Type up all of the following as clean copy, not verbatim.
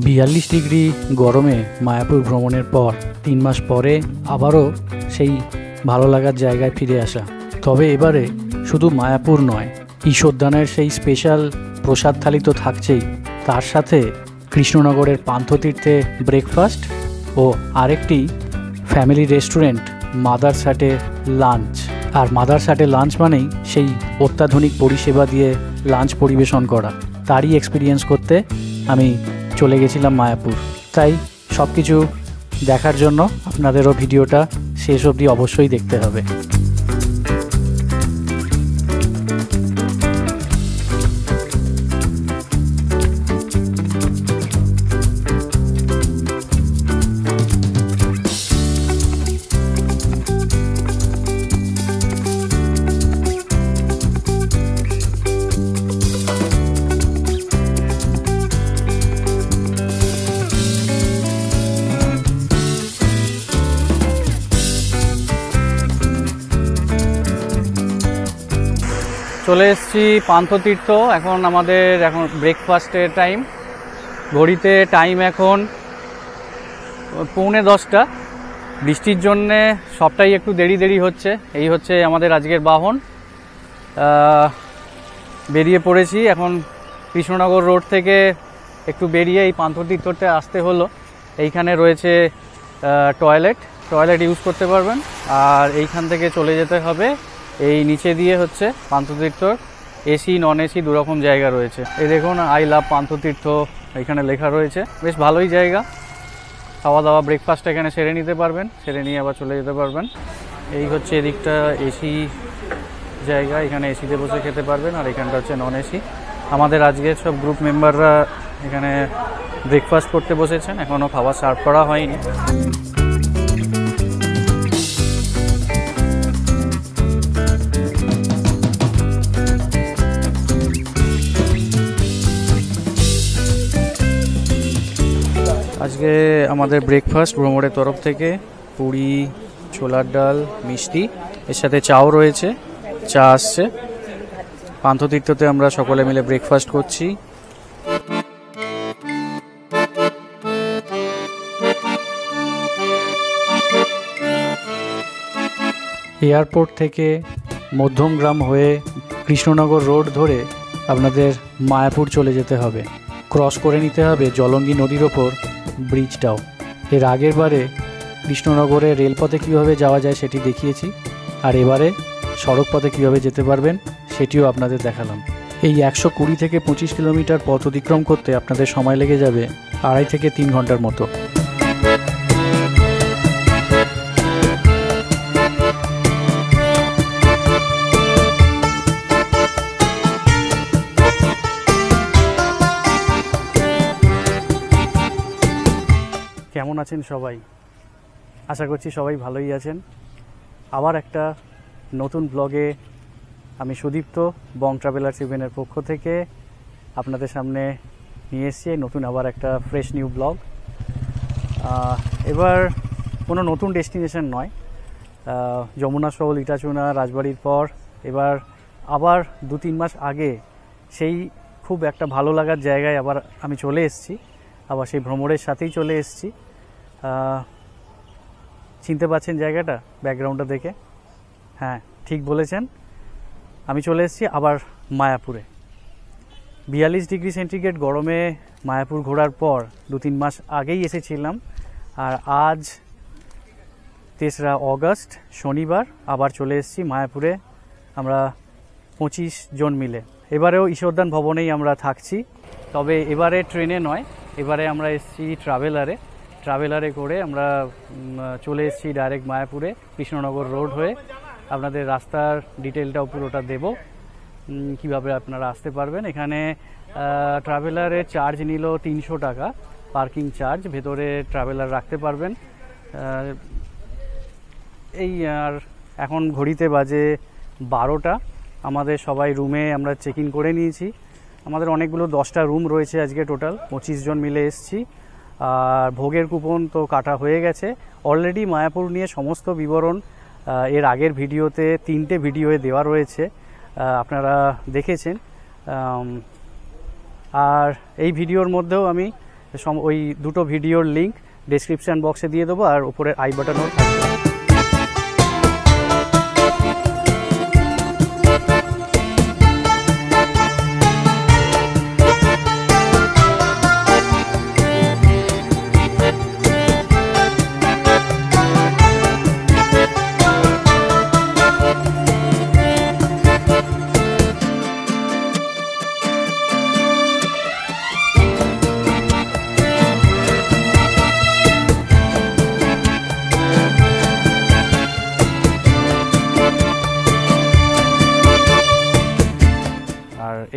42 degree গরমে মায়াপুর ভ্রমণের পর 3 মাস পরে আবারও সেই ভালো লাগার জায়গায় ফিরে আসা। তবে এবারে শুধু মায়াপুর নয়, ঈশ্বরদানের সেই স্পেশাল প্রসাদ থালি তো থাকছেই, তার সাথে কৃষ্ণনগরের পান্থতীর্থে ব্রেকফাস্ট ও আরেকটি ফ্যামিলি রেস্টুরেন্ট মাদার স্যাটে লাঞ্চ। আর মাদার স্যাটে লাঞ্চ মানেই সেই অত্যাধুনিক পরিষেবা দিয়ে লাঞ্চ পরিবেশন করা। তারই এক্সপিরিয়েন্স করতে আমি চলে গেছিলাম মায়াপুর। তাই সব কিছু দেখার জন্য আপনাদেরও ভিডিওটা শেষ অবধি অবশ্যই দেখতে হবে। চলে এসেছি পান্থতীর্থ। এখন আমাদের ব্রেকফাস্টের টাইম। ঘড়িতে টাইম এখন 9:45। বৃষ্টির জন্যে সবটাই একটু দেরি হচ্ছে। এই হচ্ছে আমাদের আজকের বাহন। বেরিয়ে পড়েছি। এখন কৃষ্ণনগর রোড থেকে একটু বেরিয়ে এই পান্থতীর্থতে আসতে হলো। এইখানে রয়েছে টয়লেট ইউজ করতে পারবেন। আর এইখান থেকে চলে যেতে হবে এই নিচে দিয়ে হচ্ছে পান্থতীর্থ। এসি নন এসি দুরকম জায়গা রয়েছে। এই দেখুন, আই লাভ পান্থতীর্থ এখানে লেখা রয়েছে। বেশ ভালোই জায়গা। খাওয়া দাওয়া ব্রেকফাস্ট এখানে সেরে নিতে পারবেন, সেরে নিয়ে আবার চলে যেতে পারবেন। এই হচ্ছে এদিকটা এসি জায়গা, এখানে এসিতে বসে খেতে পারবেন। আর এখানটা হচ্ছে নন এসি। আমাদের আজকে সব গ্রুপ মেম্বাররা এখানে ব্রেকফাস্ট করতে বসেছেন, এখনও খাবার সার্ভ করা হয়নি। আজকে আমাদের ব্রেকফাস্ট ভ্রমণের তরফ থেকে পুরি, ছোলার ডাল, মিষ্টি, এর সাথে চাও রয়েছে, চা আসছে। পান্থতীর্থতে আমরা সকলে মিলে ব্রেকফাস্ট করছি। এয়ারপোর্ট থেকে মধ্যমগ্রাম হয়ে কৃষ্ণনগর রোড ধরে আপনাদের মায়াপুর চলে যেতে হবে। ক্রস করে নিতে হবে জলঙ্গি নদীর ওপর ব্রিজটাও। এর আগের বারে কৃষ্ণনগরে রেলপথে কীভাবে যাওয়া যায় সেটি দেখিয়েছি, আর এবারে সড়ক পথে কীভাবে যেতে পারবেন সেটিও আপনাদের দেখালাম। এই 120 থেকে 25 কিলোমিটার পথ অতিক্রম করতে আপনাদের সময় লেগে যাবে 2.5 থেকে 3 ঘন্টার মতো। কেমন আছেন সবাই? আশা করছি সবাই ভালোই আছেন। আবার একটা নতুন ব্লগে আমি সুদীপ্ত বং ট্রাভেলার্স ইভেন্টের পক্ষ থেকে আপনাদের সামনে নিয়ে এসেছি নতুন আবার একটা ফ্রেশ নিউ ব্লগ। এবার কোনো নতুন ডেস্টিনেশন নয়, যমুনা শহর, ইটাচুনা, রাজবাড়ির পর এবার আবার 2-3 মাস আগে সেই খুব একটা ভালো লাগার জায়গায় আবার আমি চলে এসেছি। আবার সেই ভ্রমণের সাথেই চলে এসেছি। চিনতে পারছেন জায়গাটা ব্যাকগ্রাউন্ডটা দেখে? হ্যাঁ, ঠিক বলেছেন, আমি চলে এসেছি আবার মায়াপুরে। 42 ডিগ্রি সেন্টিগ্রেড গরমে মায়াপুর ঘোরার পর 2-3 মাস আগেই এসেছিলাম। আর আজ 3রা অগস্ট শনিবার আবার চলে এসেছি মায়াপুরে আমরা 25 জন মিলে। এবারেও ঈশ্বরদান ভবনেই আমরা থাকছি, তবে এবারে ট্রেনে নয়, এবারে আমরা এসেছি ট্রাভেলারে করে আমরা চলে এসেছি ডাইরেক্ট মায়াপুরে কৃষ্ণনগর রোড হয়ে। আপনাদের রাস্তার ডিটেলটাও পুরোটা দেব, কিভাবে আপনারা আসতে পারবেন। এখানে ট্রাভেলারে চার্জ নিল 300 টাকা পার্কিং চার্জ, ভেতরে ট্রাভেলার রাখতে পারবেন। এই আর এখন ঘড়িতে বাজে 12টা। আমাদের সবাই রুমে আমরা চেক ইন করে নিয়েছি। আমাদের অনেকগুলো 10টা রুম রয়েছে আজকে, টোটাল 25 জন মিলে এসেছি। আর ভোগের কুপন তো কাটা হয়ে গেছে অলরেডি। মায়াপুর নিয়ে সমস্ত বিবরণ এর আগের ভিডিওতে 3টে ভিডিওয়ে দেওয়া রয়েছে, আপনারা দেখেছেন। আর এই ভিডিওর মধ্যেও আমি ওই দুটো ভিডিওর লিঙ্ক ডেসক্রিপশান বক্সে দিয়ে দেবো, আর উপরের আই বাটনও থাকবে।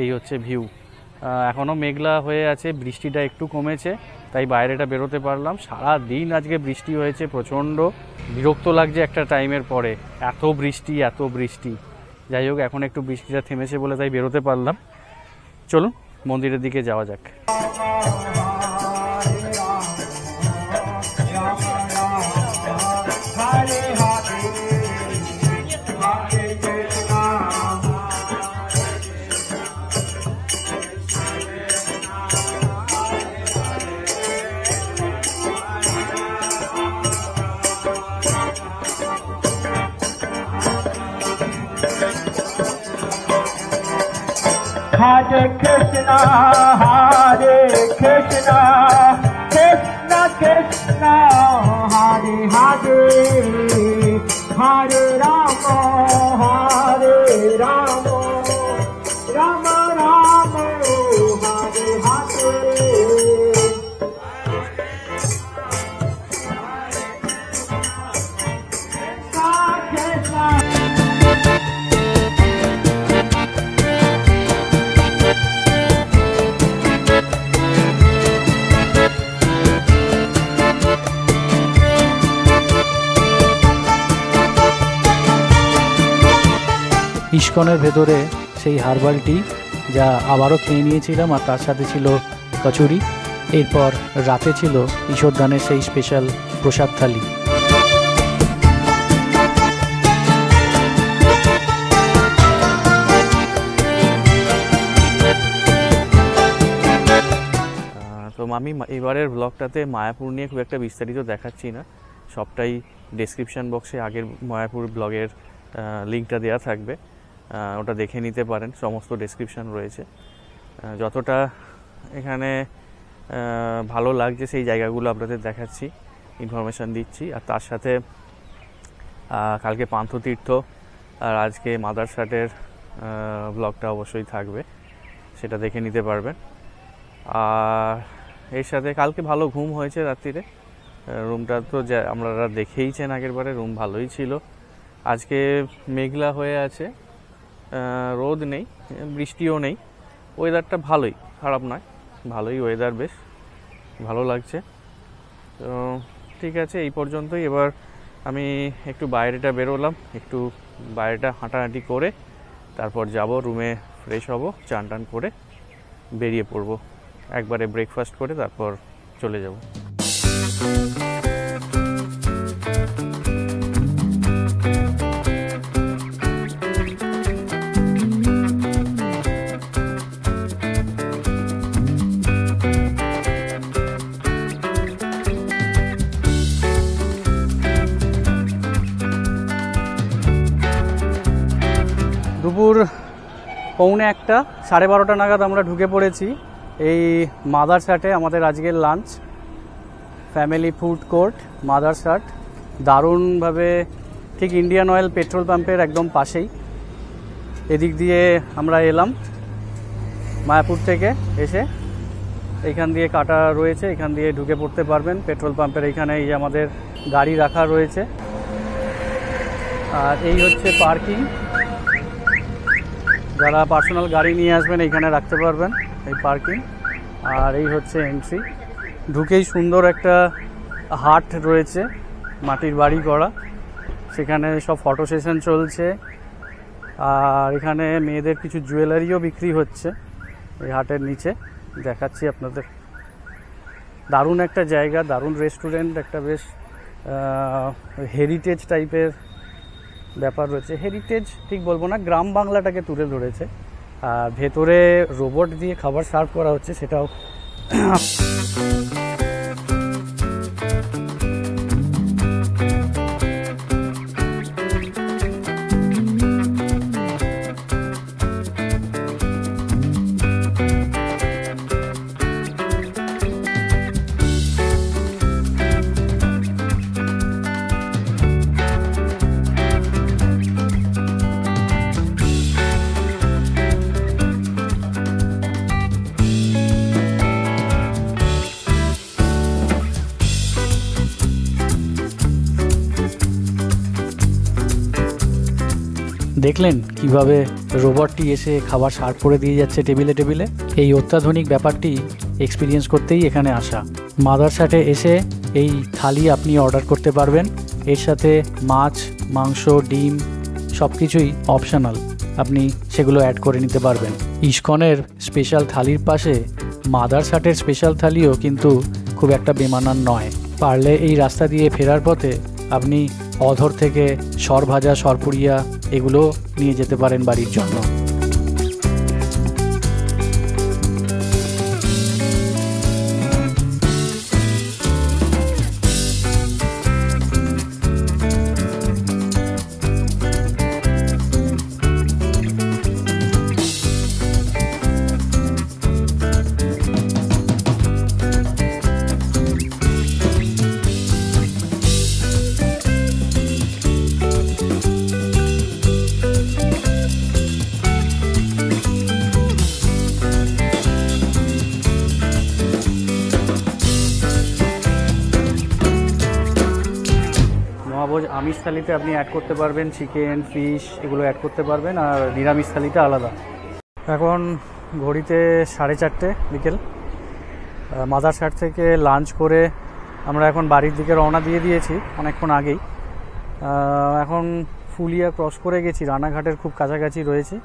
এই হচ্ছে ভিউ। এখনও মেঘলা হয়ে আছে, বৃষ্টিটা একটু কমেছে, তাই বাইরেটা বেরোতে পারলাম। সারা দিন আজকে বৃষ্টি হয়েছে, প্রচণ্ড বিরক্ত লাগছে একটা টাইমের পরে, এত বৃষ্টি। যাই হোক, এখন একটু বৃষ্টিটা থেমেছে বলে তাই বেরোতে পারলাম। চলুন মন্দিরের দিকে যাওয়া যাক। Hare Krishna, Hare Krishna, Krishna Krishna, Hare Hare, Hare Rama, Hare Rama, Rama Rama, Hare Hare. ইস্কনের ভেতরে সেই হার্বাল টি, যা আবারও খেয়ে নিয়েছিলাম, আর তার সাথে ছিল কচুরি। এরপর রাতে ছিল ঈশ্বরদানের সেই স্পেশাল প্রসাদ থালি। তো আমি এবারের ব্লগটাতে মায়াপুর নিয়ে খুব একটা বিস্তারিত দেখাচ্ছি না, সবটাই ডেসক্রিপশান বক্সে আগের মায়াপুর ব্লগের লিঙ্কটা দেওয়া থাকবে, ওটা দেখে নিতে পারেন। সমস্ত ডেসক্রিপশান রয়েছে। যতটা এখানে ভালো লাগছে সেই জায়গাগুলো আপনাদের দেখাচ্ছি, ইনফরমেশান দিচ্ছি। আর তার সাথে কালকে পান্থতীর্থ আর আজকে মাদারসাটের ব্লগটা অবশ্যই থাকবে, সেটা দেখে নিতে পারবেন। আর এর সাথে কালকে ভালো ঘুম হয়েছে রাত্রিরে, রুমটা তো আমরা দেখেইছেন আগেরবারে, রুম ভালোই ছিল। আজকে মেঘলা হয়ে আছে, রোদ নেই, বৃষ্টিও নেই, ওয়েদারটা ভালোই, খারাপ নয়, ভালোই ওয়েদার, বেশ ভালো লাগছে। তো ঠিক আছে, এই পর্যন্তই। এবার আমি একটু বাইরেটা বেরোলাম, একটু বাইরেটা হাঁটাহাঁটি করে তারপর যাব রুমে, ফ্রেশ হব, চান টান করে বেরিয়ে পড়ব, একবারে ব্রেকফাস্ট করে তারপর চলে যাব। দুপুর 1:45, 12:30 নাগাদ আমরা ঢুকে পড়েছি এই মাদারসাটে। আমাদের আজকের লাঞ্চ, ফ্যামিলি ফুড কোর্ট মাদারসাট, দারুণভাবে ঠিক ইন্ডিয়ান অয়েল পেট্রোল পাম্পের একদম পাশেই। এদিক দিয়ে আমরা এলাম মায়াপুর থেকে এসে, এইখান দিয়ে কাটা রয়েছে, এখান দিয়ে ঢুকে পড়তে পারবেন পেট্রোল পাম্পের। এইখানে এই আমাদের গাড়ি রাখা রয়েছে, আর এই হচ্ছে পার্কিং। যারা পার্সোনাল গাড়ি নিয়ে আসবেন এইখানে রাখতে পারবেন, এই পার্কিং। আর এই হচ্ছে এন্ট্রি। ঢুকেই সুন্দর একটা হাট রয়েছে, মাটির বাড়ি করা, সেখানে সব ফটো সেশন চলছে। আর এখানে মেয়েদের কিছু জুয়েলারিও বিক্রি হচ্ছে এই হাটের নিচে, দেখাচ্ছি আপনাদের। দারুণ একটা জায়গা, দারুণ রেস্টুরেন্ট, একটা বেশ হেরিটেজ টাইপের ব্যাপার রয়েছে। হেরিটেজ ঠিক বলবো না, গ্রাম বাংলাটাকে তুলে ধরেছে। আর ভেতরে রোবট দিয়ে খাবার সার্ভ করা হচ্ছে, সেটাও দেখলেন কিভাবে রোবটটি এসে খাবার সার্ভ করে দিয়ে যাচ্ছে টেবিলে টেবিলে। এই অত্যাধুনিক ব্যাপারটি এক্সপিরিয়েন্স করতেই এখানে আসা। মাদারসাটে এসে এই থালি আপনি অর্ডার করতে পারবেন। এর সাথে মাছ, মাংস, ডিম সব কিছুই অপশনাল, আপনি সেগুলো অ্যাড করে নিতে পারবেন। ইস্কনের স্পেশাল থালির পাশে মাদারসাটের স্পেশাল থালিও কিন্তু খুব একটা বেমানান নয়। পারলে এই রাস্তা দিয়ে ফেরার পথে আপনি অধর থেকে সরভাজা, সরপুরিয়া এগুলো নিয়ে যেতে পারেন বাড়ির জন্য। মহাভোজ আমিষ থালিতে আপনি অ্যাড করতে পারবেন চিকেন, ফিশ এগুলো অ্যাড করতে পারবেন, আর নিরামিষ থালিটা আলাদা। এখন ঘড়িতে 4:30 বিকেল। মাদারসাট থেকে লাঞ্চ করে আমরা এখন বাড়ির দিকে রওনা দিয়ে দিয়েছি অনেকক্ষণ আগেই। এখন ফুলিয়া ক্রস করে গেছি, রানাঘাটের খুব কাছাকাছি রয়েছে।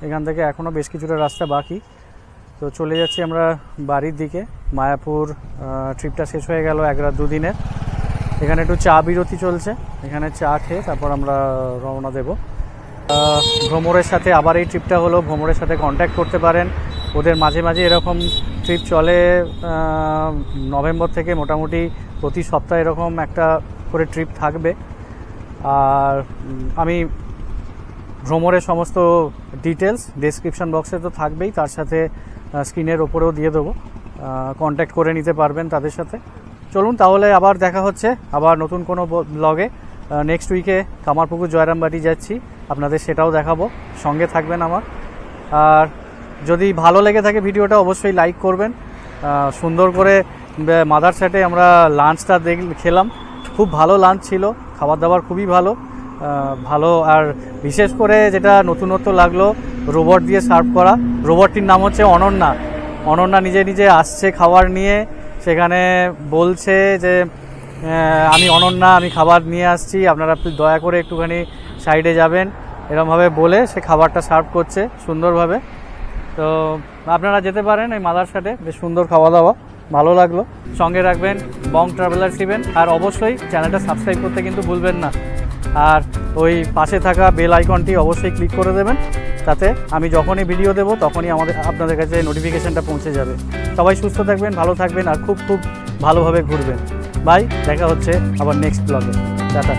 এখান থেকে এখনও বেশ কিছুটা রাস্তা বাকি, তো চলে যাচ্ছি আমরা বাড়ির দিকে। মায়াপুর ট্রিপটা শেষ হয়ে গেল 1 রাত 2 দিনের। এখানে একটু চা বিরতি চলছে, এখানে চা খেয়ে তারপর আমরা রওনা দেব। ভ্রমণের সাথে আবার এই ট্রিপটা হলো, ভ্রমণের সাথে কন্ট্যাক্ট করতে পারেন। ওদের মাঝে মাঝে এরকম ট্রিপ চলে, নভেম্বর থেকে মোটামুটি প্রতি সপ্তাহে এরকম একটা করে ট্রিপ থাকবে। আর আমি ভ্রমণের সমস্ত ডিটেলস ডেসক্রিপশন বক্সে তো থাকবেই, তার সাথে স্ক্রিনের ওপরেও দিয়ে দেবো, কন্ট্যাক্ট করে নিতে পারবেন তাদের সাথে। চলুন তাহলে আবার দেখা হচ্ছে আবার নতুন কোনো ব্লগে। নেক্সট উইকে কামারপুকুর জয়রামবাটি যাচ্ছি, আপনাদের সেটাও দেখাবো, সঙ্গে থাকবেন আমার। আর যদি ভালো লেগে থাকে ভিডিওটা অবশ্যই লাইক করবেন। সুন্দর করে মাদারসাটে আমরা লাঞ্চটা খেলাম, খুব ভালো লাঞ্চ ছিল, খাবার দাবার খুবই ভালো। আর বিশেষ করে যেটা নতুনত্ব লাগলো, রোবট দিয়ে সার্ভ করা। রোবটটির নাম হচ্ছে অনন্যা। অনন্যা নিজে নিজে আসছে খাবার নিয়ে, সেখানে বলছে যে আমি অনন্যা, আমি খাবার নিয়ে আসছি, আপনারা দয়া করে একটুখানি সাইডে যাবেন, এরকমভাবে বলে সে খাবারটা সার্ভ করছে সুন্দরভাবে। তো আপনারা যেতে পারেন এই মাদারসাটে, বেশ সুন্দর খাওয়া দাওয়া, ভালো লাগলো। সঙ্গে রাখবেন বং ট্রাভেলার্স ইভেন্ট, আর অবশ্যই চ্যানেলটা সাবস্ক্রাইব করতে কিন্তু ভুলবেন না। আর ওই পাশে থাকা বেল আইকনটি অবশ্যই ক্লিক করে দেবেন, তাতে আমি যখনই ভিডিও দেবো তখনই আপনাদের কাছে নোটিফিকেশানটা পৌঁছে যাবে। সবাই সুস্থ থাকবেন, ভালো থাকবেন, আর খুব ভালোভাবে ঘুরবেন। বাই, দেখা হচ্ছে আবার নেক্সট ব্লগে। টাটা।